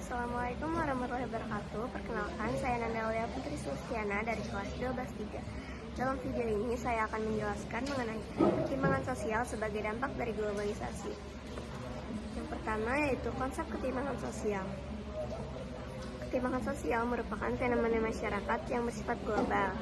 Assalamualaikum warahmatullahi wabarakatuh. Perkenalkan, saya Nanda Aulia Putri Sustiana dari kelas 12-3. Dalam video ini, saya akan menjelaskan mengenai ketimpangan sosial sebagai dampak dari globalisasi. Yang pertama yaitu konsep ketimpangan sosial. Ketimpangan sosial merupakan fenomena masyarakat yang bersifat global.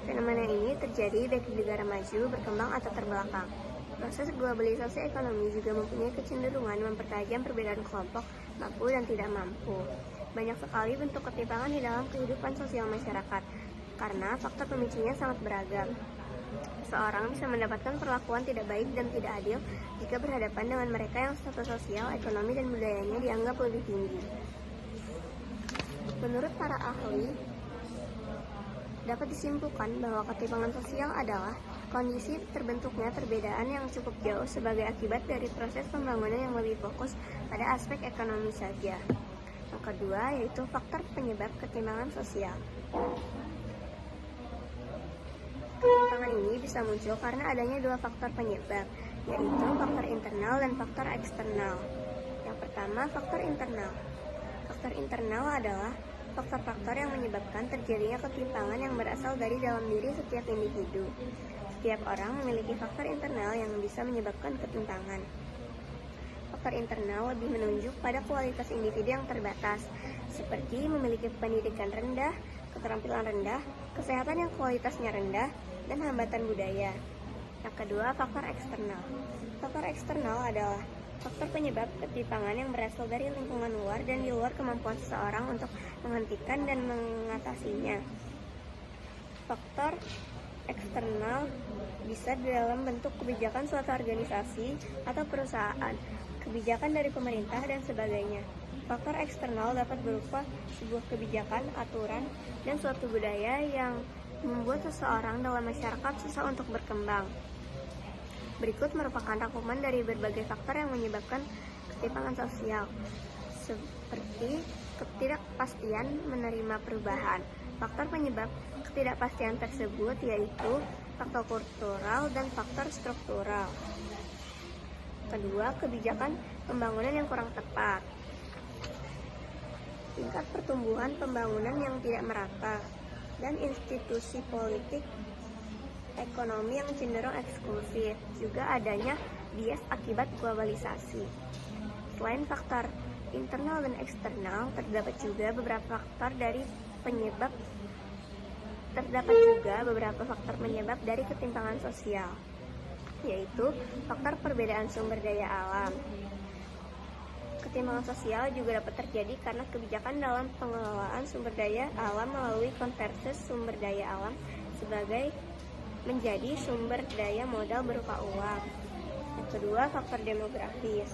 Fenomena ini terjadi baik di negara maju, berkembang, atau terbelakang. Proses globalisasi ekonomi juga mempunyai kecenderungan mempertajam perbedaan kelompok mampu dan tidak mampu. Banyak sekali bentuk ketimpangan di dalam kehidupan sosial masyarakat, karena faktor pemicunya sangat beragam. Seseorang bisa mendapatkan perlakuan tidak baik dan tidak adil jika berhadapan dengan mereka yang status sosial, ekonomi, dan budayanya dianggap lebih tinggi. Menurut para ahli, dapat disimpulkan bahwa ketimpangan sosial adalah kondisi terbentuknya perbedaan yang cukup jauh sebagai akibat dari proses pembangunan yang lebih fokus pada aspek ekonomi saja. Yang kedua yaitu faktor penyebab ketimpangan sosial. Ketimpangan ini bisa muncul karena adanya dua faktor penyebab, yaitu faktor internal dan faktor eksternal. Yang pertama, faktor internal. Faktor internal adalah faktor-faktor yang menyebabkan terjadinya ketimpangan yang berasal dari dalam diri setiap individu. Setiap orang memiliki faktor internal yang bisa menyebabkan ketimpangan. Faktor internal lebih menunjuk pada kualitas individu yang terbatas, seperti memiliki pendidikan rendah, keterampilan rendah, kesehatan yang kualitasnya rendah, dan hambatan budaya. Yang kedua, faktor eksternal. Faktor eksternal adalah faktor penyebab ketimpangan yang berasal dari lingkungan luar dan di luar kemampuan seseorang untuk menghentikan dan mengatasinya. Faktor eksternal bisa dalam bentuk kebijakan suatu organisasi atau perusahaan, kebijakan dari pemerintah, dan sebagainya. Faktor eksternal dapat berupa sebuah kebijakan, aturan, dan suatu budaya yang membuat seseorang dalam masyarakat susah untuk berkembang. Berikut merupakan rangkuman dari berbagai faktor yang menyebabkan ketimpangan sosial, seperti ketidakpastian menerima perubahan. Faktor penyebab ketidakpastian tersebut yaitu faktor kultural dan faktor struktural. Kedua, kebijakan pembangunan yang kurang tepat. Tingkat pertumbuhan pembangunan yang tidak merata dan institusi politik ekonomi yang cenderung eksklusif, juga adanya bias akibat globalisasi. Selain faktor internal dan eksternal, terdapat juga beberapa faktor penyebab dari ketimpangan sosial, yaitu faktor perbedaan sumber daya alam. Ketimpangan sosial juga dapat terjadi karena kebijakan dalam pengelolaan sumber daya alam melalui konversi sumber daya alam sebagai menjadi sumber daya modal berupa uang. Yang kedua, faktor demografis.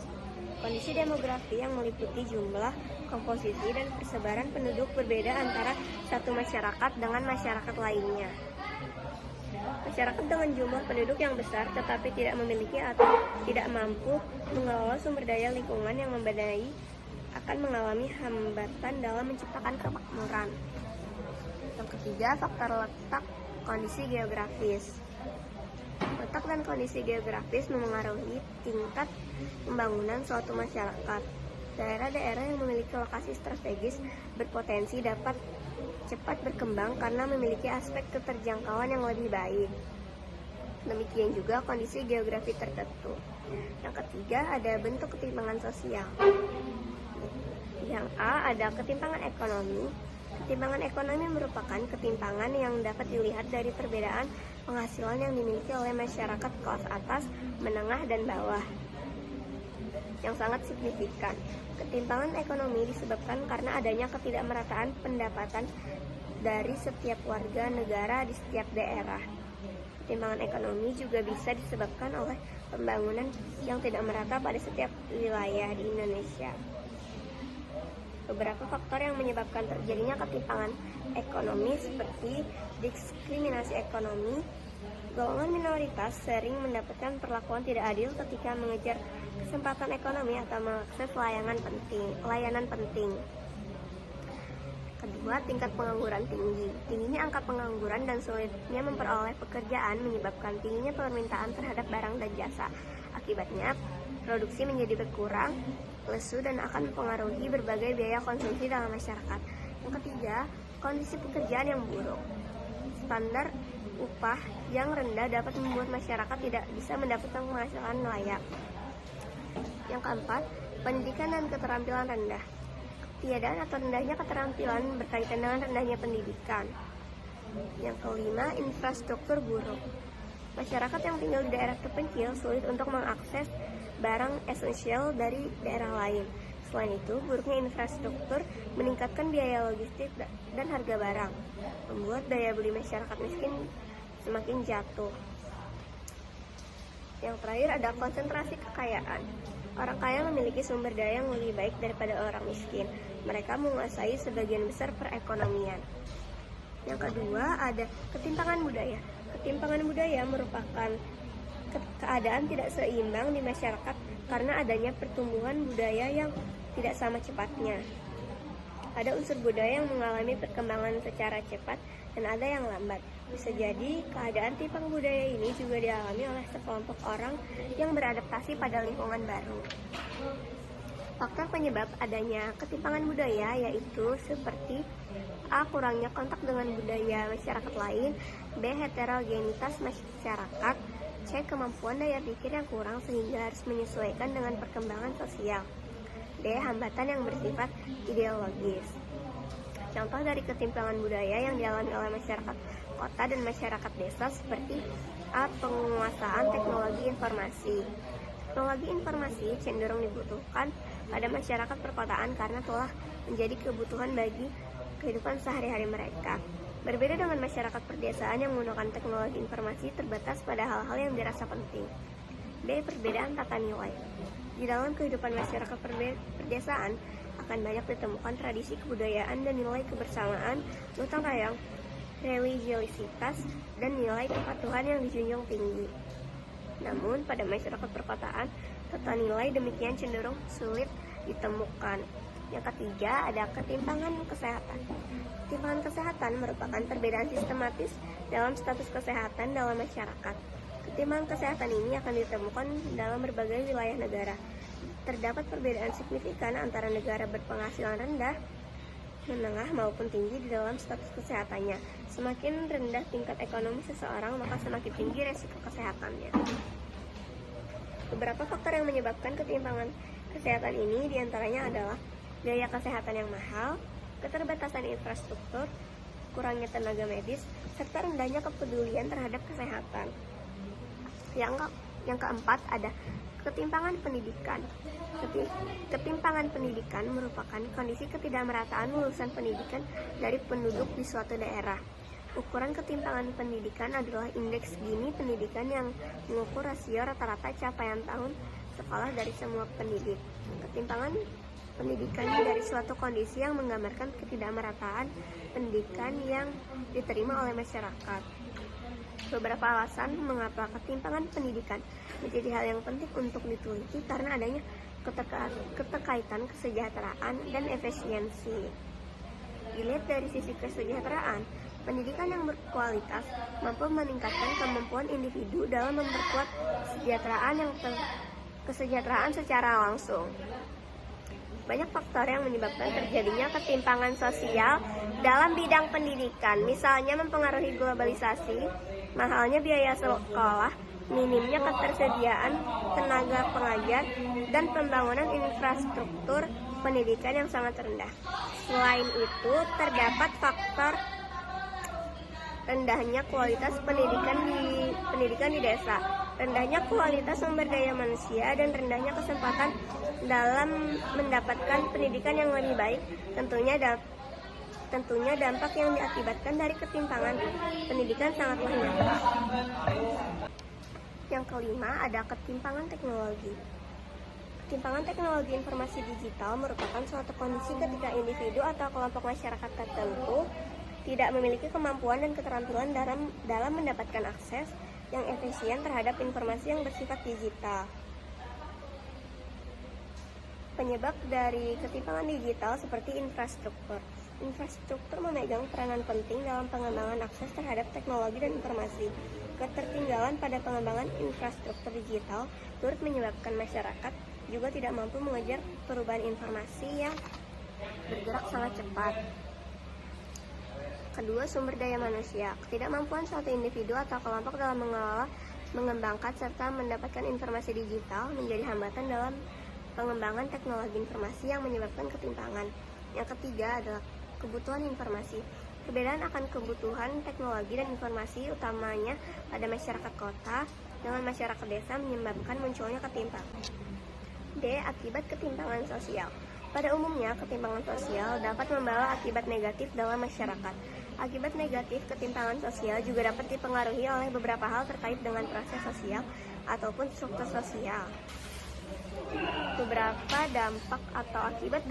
Kondisi demografi yang meliputi jumlah, komposisi, dan persebaran penduduk berbeda antara satu masyarakat dengan masyarakat lainnya. Masyarakat dengan jumlah penduduk yang besar tetapi tidak memiliki atau tidak mampu mengelola sumber daya lingkungan yang memadai akan mengalami hambatan dalam menciptakan kemakmuran. Yang ketiga, faktor letak kondisi geografis. Letak dan kondisi geografis memengaruhi tingkat pembangunan suatu masyarakat. Daerah-daerah yang memiliki lokasi strategis berpotensi dapat cepat berkembang karena memiliki aspek keterjangkauan yang lebih baik. Demikian juga kondisi geografi tertentu. Yang ketiga, ada bentuk ketimpangan sosial. Yang A, ada ketimpangan ekonomi. Ketimpangan ekonomi merupakan ketimpangan yang dapat dilihat dari perbedaan penghasilan yang dimiliki oleh masyarakat kelas atas, menengah, dan bawah yang sangat signifikan. Ketimpangan ekonomi disebabkan karena adanya ketidakmerataan pendapatan dari setiap warga negara di setiap daerah. Ketimpangan ekonomi juga bisa disebabkan oleh pembangunan yang tidak merata pada setiap wilayah di Indonesia. Beberapa faktor yang menyebabkan terjadinya ketimpangan ekonomi seperti diskriminasi ekonomi. Golongan minoritas sering mendapatkan perlakuan tidak adil ketika mengejar kesempatan ekonomi atau mengakses layanan penting. Kedua, tingkat pengangguran tinggi. Tingginya angka pengangguran dan sulitnya memperoleh pekerjaan menyebabkan tingginya permintaan terhadap barang dan jasa. Akibatnya, produksi menjadi berkurang, lesu, dan akan mempengaruhi berbagai biaya konsumsi dalam masyarakat. Yang ketiga, kondisi pekerjaan yang buruk. Standar upah yang rendah dapat membuat masyarakat tidak bisa mendapatkan penghasilan layak. Yang keempat, pendidikan dan keterampilan rendah. Ketiadaan atau rendahnya keterampilan berkaitan dengan rendahnya pendidikan. Yang kelima, infrastruktur buruk. Masyarakat yang tinggal di daerah terpencil sulit untuk mengakses barang esensial dari daerah lain. Selain itu, buruknya infrastruktur meningkatkan biaya logistik dan harga barang, membuat daya beli masyarakat miskin semakin jatuh. Yang terakhir ada konsentrasi kekayaan. Orang kaya memiliki sumber daya yang lebih baik daripada orang miskin. Mereka menguasai sebagian besar perekonomian. Yang kedua ada ketimpangan budaya. Ketimpangan budaya merupakan keadaan tidak seimbang di masyarakat karena adanya pertumbuhan budaya yang tidak sama cepatnya. Ada unsur budaya yang mengalami perkembangan secara cepat dan ada yang lambat. Bisa jadi keadaan timpang budaya ini juga dialami oleh sekelompok orang yang beradaptasi pada lingkungan baru. Faktor penyebab adanya ketimpangan budaya yaitu seperti A. Kurangnya kontak dengan budaya masyarakat lain, B. Heterogenitas masyarakat, C. Kemampuan daya pikir yang kurang sehingga harus menyesuaikan dengan perkembangan sosial, D. Hambatan yang bersifat ideologis. Contoh dari ketimpangan budaya yang dialami oleh masyarakat kota dan masyarakat desa seperti A. Penguasaan teknologi informasi. Teknologi informasi cenderung dibutuhkan pada masyarakat perkotaan karena telah menjadi kebutuhan bagi kehidupan sehari-hari mereka. Berbeda dengan masyarakat perdesaan yang menggunakan teknologi informasi terbatas pada hal-hal yang dirasa penting. B. Perbedaan tata nilai. Di dalam kehidupan masyarakat perdesaan akan banyak ditemukan tradisi kebudayaan dan nilai kebersamaan, gotong royong, religiositas, dan nilai kepatuhan yang dijunjung tinggi. Namun, pada masyarakat perkotaan, tata nilai demikian cenderung sulit ditemukan. Yang ketiga, ada ketimpangan kesehatan. Ketimpangan kesehatan merupakan perbedaan sistematis dalam status kesehatan dalam masyarakat. Ketimpangan kesehatan ini akan ditemukan dalam berbagai wilayah negara. Terdapat perbedaan signifikan antara negara berpenghasilan rendah, menengah maupun tinggi di dalam status kesehatannya. Semakin rendah tingkat ekonomi seseorang, maka semakin tinggi resiko kesehatannya. Beberapa faktor yang menyebabkan ketimpangan kesehatan ini diantaranya adalah biaya kesehatan yang mahal, keterbatasan infrastruktur, kurangnya tenaga medis, serta rendahnya kepedulian terhadap kesehatan. Yang keempat ada ketimpangan pendidikan. Ketimpangan pendidikan merupakan kondisi ketidakmerataan lulusan pendidikan dari penduduk di suatu daerah. Ukuran ketimpangan pendidikan adalah indeks Gini pendidikan yang mengukur rasio rata-rata capaian tahun sekolah dari semua pendidik. Ketimpangan pendidikan dari suatu kondisi yang menggambarkan ketidakmerataan pendidikan yang diterima oleh masyarakat. Beberapa alasan mengapa ketimpangan pendidikan menjadi hal yang penting untuk diteliti karena adanya keterkaitan kesejahteraan dan efisiensi. Dilihat dari sisi kesejahteraan, pendidikan yang berkualitas mampu meningkatkan kemampuan individu dalam memperkuat kesejahteraan secara langsung. Banyak faktor yang menyebabkan terjadinya ketimpangan sosial dalam bidang pendidikan, misalnya mempengaruhi globalisasi, mahalnya biaya sekolah, minimnya ketersediaan tenaga pengajar, dan pembangunan infrastruktur pendidikan yang sangat rendah. Selain itu, terdapat faktor rendahnya kualitas pendidikan di desa, rendahnya kualitas sumber daya manusia, dan rendahnya kesempatan dalam mendapatkan pendidikan yang lebih baik. Tentunya dampak yang diakibatkan dari ketimpangan pendidikan sangatlah nyata. Yang kelima ada ketimpangan teknologi. Ketimpangan teknologi informasi digital merupakan suatu kondisi ketika individu atau kelompok masyarakat tertentu tidak memiliki kemampuan dan keterampilan dalam mendapatkan akses yang efisien terhadap informasi yang bersifat digital. Penyebab dari ketimpangan digital seperti infrastruktur. Infrastruktur memegang peranan penting dalam pengembangan akses terhadap teknologi dan informasi. Ketertinggalan pada pengembangan infrastruktur digital turut menyebabkan masyarakat juga tidak mampu mengejar perubahan informasi yang bergerak sangat cepat. Kedua, sumber daya manusia. Ketidakmampuan suatu individu atau kelompok dalam mengelola, mengembangkan, serta mendapatkan informasi digital menjadi hambatan dalam pengembangan teknologi informasi yang menyebabkan ketimpangan. Yang ketiga adalah kebutuhan informasi. Perbedaan akan kebutuhan teknologi dan informasi utamanya pada masyarakat kota dengan masyarakat desa menyebabkan munculnya ketimpangan. D. Akibat ketimpangan sosial. Pada umumnya, ketimpangan sosial dapat membawa akibat negatif dalam masyarakat. Akibat negatif ketimpangan sosial juga dapat dipengaruhi oleh beberapa hal terkait dengan proses sosial ataupun struktur sosial. Beberapa dampak atau akibat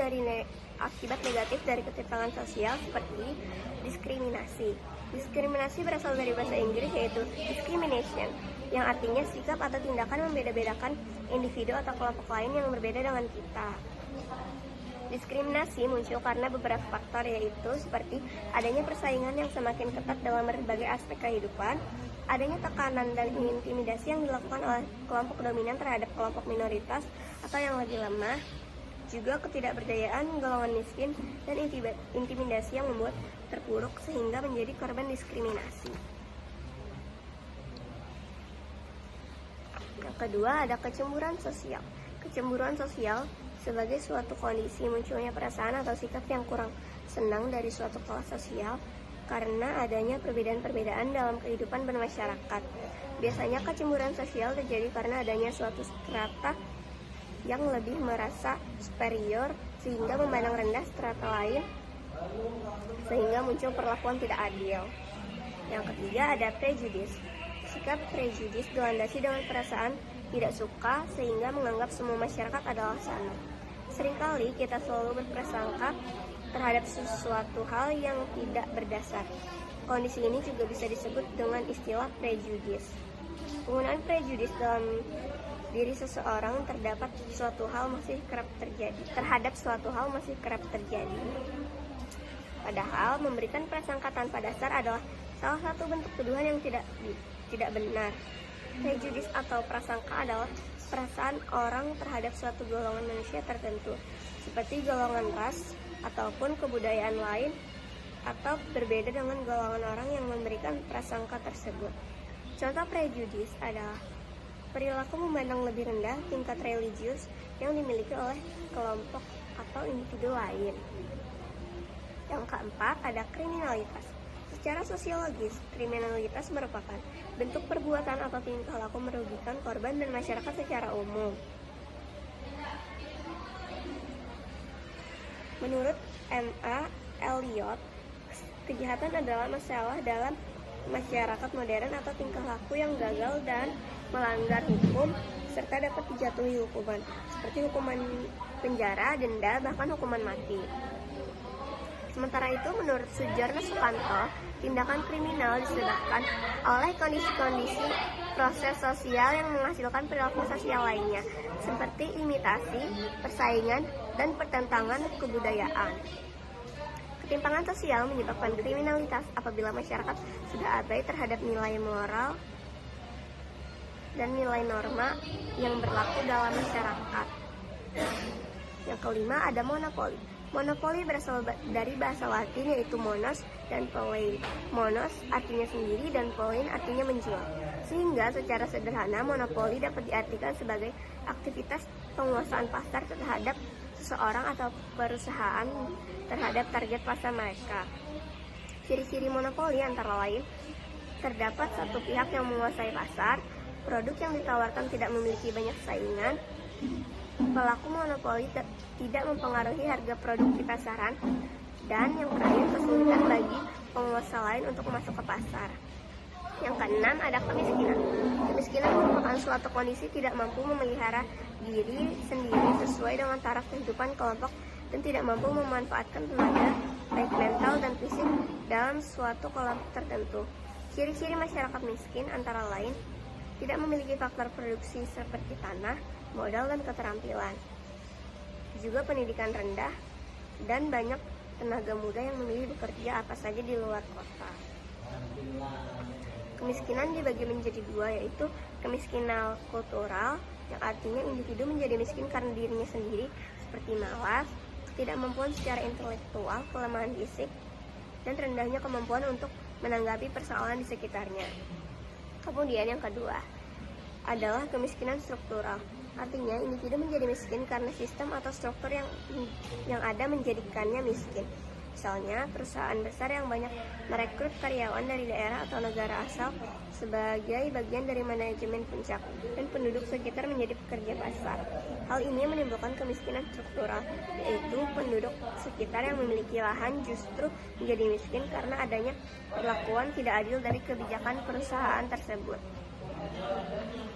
negatif dari ketimpangan sosial seperti diskriminasi. Diskriminasi berasal dari bahasa Inggris yaitu discrimination, yang artinya sikap atau tindakan membeda-bedakan individu atau kelompok lain yang berbeda dengan kita. Diskriminasi muncul karena beberapa faktor, yaitu seperti adanya persaingan yang semakin ketat dalam berbagai aspek kehidupan, adanya tekanan dan intimidasi yang dilakukan oleh kelompok dominan terhadap kelompok minoritas atau yang lebih lemah, juga ketidakberdayaan golongan miskin, dan intimidasi yang membuat terpuruk sehingga menjadi korban diskriminasi. Yang kedua ada kecemburuan sosial. Kecemburuan sosial sebagai suatu kondisi munculnya perasaan atau sikap yang kurang senang dari suatu kelas sosial karena adanya perbedaan-perbedaan dalam kehidupan bermasyarakat. Biasanya kecemburuan sosial terjadi karena adanya suatu strata yang lebih merasa superior sehingga memandang rendah strata lain, sehingga muncul perlakuan tidak adil. Yang ketiga ada prejudis. Sikap prejudis dilandasi dengan perasaan tidak suka sehingga menganggap semua masyarakat adalah sama. Seringkali kita selalu berprasangka terhadap sesuatu hal yang tidak berdasar. Kondisi ini juga bisa disebut dengan istilah prejudis. Penggunaan prejudis dalam diri seseorang terhadap suatu hal masih kerap terjadi. Padahal memberikan prasangka tanpa dasar adalah salah satu bentuk tuduhan yang tidak benar. Prejudis atau prasangka adalah perasaan orang terhadap suatu golongan manusia tertentu, seperti golongan ras ataupun kebudayaan lain, atau berbeda dengan golongan orang yang memberikan prasangka tersebut. Contoh prejudis adalah perilaku memandang lebih rendah tingkat religius yang dimiliki oleh kelompok atau individu lain. Yang keempat ada kriminalitas. Secara sosiologis, kriminalitas merupakan bentuk perbuatan atau tingkah laku merugikan korban dan masyarakat secara umum. Menurut M.A. Eliot, kejahatan adalah masalah dalam masyarakat modern atau tingkah laku yang gagal dan melanggar hukum serta dapat dijatuhi hukuman, seperti hukuman penjara, denda, bahkan hukuman mati. Sementara itu, menurut Sujarno Sukanto, tindakan kriminal disebabkan oleh kondisi-kondisi proses sosial yang menghasilkan perilaku sosial lainnya, seperti imitasi, persaingan, dan pertentangan kebudayaan. Ketimpangan sosial menyebabkan kriminalitas apabila masyarakat sudah abai terhadap nilai moral dan nilai norma yang berlaku dalam masyarakat. Yang kelima ada monopoli. Monopoli berasal dari bahasa Latin yaitu monos dan polein. Monos artinya sendiri dan polein artinya menjual. Sehingga secara sederhana monopoli dapat diartikan sebagai aktivitas penguasaan pasar terhadap seseorang atau perusahaan terhadap target pasar mereka. Ciri-ciri monopoli antara lain terdapat satu pihak yang menguasai pasar, produk yang ditawarkan tidak memiliki banyak saingan, pelaku monopoli tidak mempengaruhi harga produk di pasaran, dan yang terakhir kesulitan bagi penguasa lain untuk masuk ke pasar. Yang keenam ada kemiskinan. Kemiskinan merupakan suatu kondisi tidak mampu memelihara diri sendiri sesuai dengan taraf kehidupan kelompok dan tidak mampu memanfaatkan tenaga baik mental dan fisik dalam suatu kelompok tertentu. Ciri-ciri masyarakat miskin antara lain tidak memiliki faktor produksi seperti tanah, modal, dan keterampilan. Juga pendidikan rendah dan banyak tenaga muda yang memilih bekerja apa saja di luar kota. Kemiskinan dibagi menjadi dua, yaitu kemiskinan kultural yang artinya individu menjadi miskin karena dirinya sendiri, seperti malas, ketidakmampuan secara intelektual, kelemahan fisik, dan rendahnya kemampuan untuk menanggapi persoalan di sekitarnya. Kemudian yang kedua adalah kemiskinan struktural. Artinya individu menjadi miskin karena sistem atau struktur yang ada menjadikannya miskin. Misalnya, perusahaan besar yang banyak merekrut karyawan dari daerah atau negara asal sebagai bagian dari manajemen puncak, dan penduduk sekitar menjadi pekerja pasar. Hal ini menimbulkan kemiskinan struktural, yaitu penduduk sekitar yang memiliki lahan justru menjadi miskin karena adanya perlakuan tidak adil dari kebijakan perusahaan tersebut.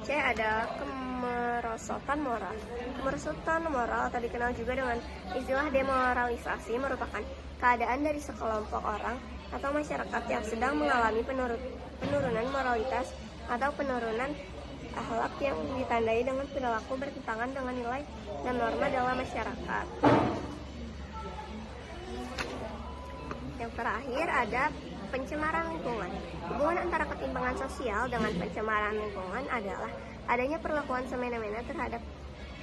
C adalah kemerosotan moral. Kemerosotan moral atau dikenal juga dengan istilah demoralisasi merupakan keadaan dari sekelompok orang atau masyarakat yang sedang mengalami penurunan moralitas atau penurunan akhlak yang ditandai dengan perilaku bertentangan dengan nilai dan norma dalam masyarakat. Yang terakhir ada pencemaran lingkungan. Hubungan antara ketimpangan sosial dengan pencemaran lingkungan adalah adanya perlakuan semena-mena terhadap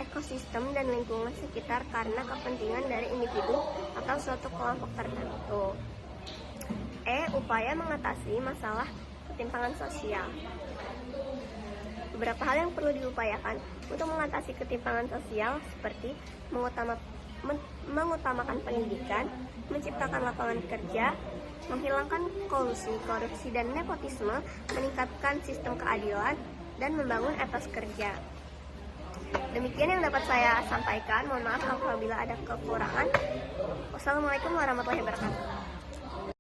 ekosistem dan lingkungan sekitar karena kepentingan dari individu atau suatu kelompok tertentu. E. Upaya mengatasi masalah ketimpangan sosial. Beberapa hal yang perlu diupayakan untuk mengatasi ketimpangan sosial seperti mengutamakan pendidikan, menciptakan lapangan kerja, menghilangkan kolusi, korupsi, dan nepotisme, meningkatkan sistem keadilan, dan membangun etos kerja. Demikian yang dapat saya sampaikan. Mohon maaf apabila ada kekurangan. Wassalamualaikum warahmatullahi wabarakatuh.